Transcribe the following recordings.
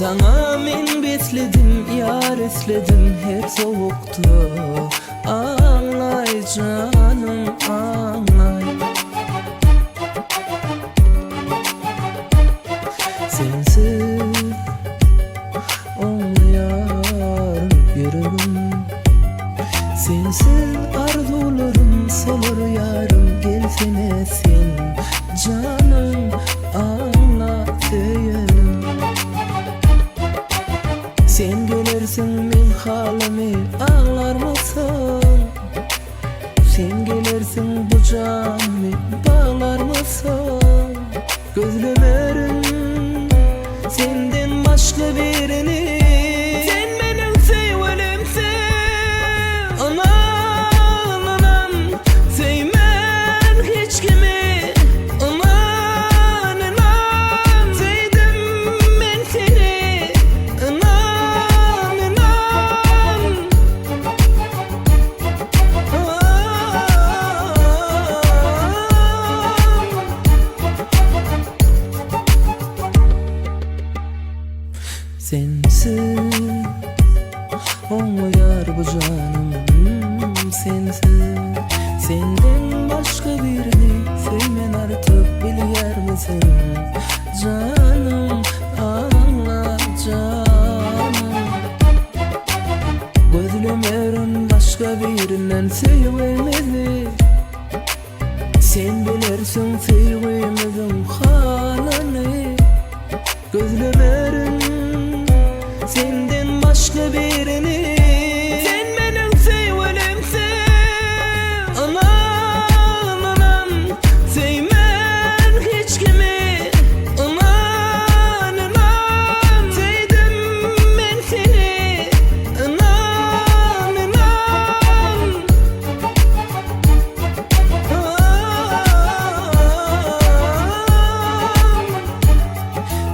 Sana min besledim, yar esledim her soğukta. Anlay canım, anlay. Sensiz olmayar yüreğim, sensiz arzularım solur yarım. Gelsene sen canım, anla diyelim. Sen gelirsin men halimi ağlar mısın? Sen gelirsin bu canımı bağlar mısın? Gözlemerim senden başka birini. Sen benim sevgilimsin. Anan anan sevmem hiç kimi. Anan anan sevdim ben seni. Anan anan sensiz olmayar bu canım, sensiz. Senden başka birini sevmen artık biliyor musun? Canım, anla canım. Gözlemerim başka birinden sevmeni. Sen bilirsin sevgimizin halini. Gözlemerim senden başka birini. Sen benim sevgilimsin. Anan anan sevmem hiç kimi. Anan anan sevdim ben seni. Anan anan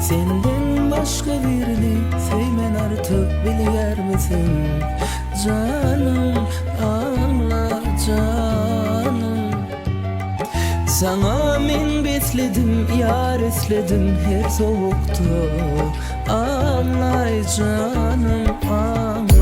senden başka birini sevmen artık biliyor musun? Canım, anla canım. Sana min besledim, yar esledim her soğukta. Anlay canım, anlay.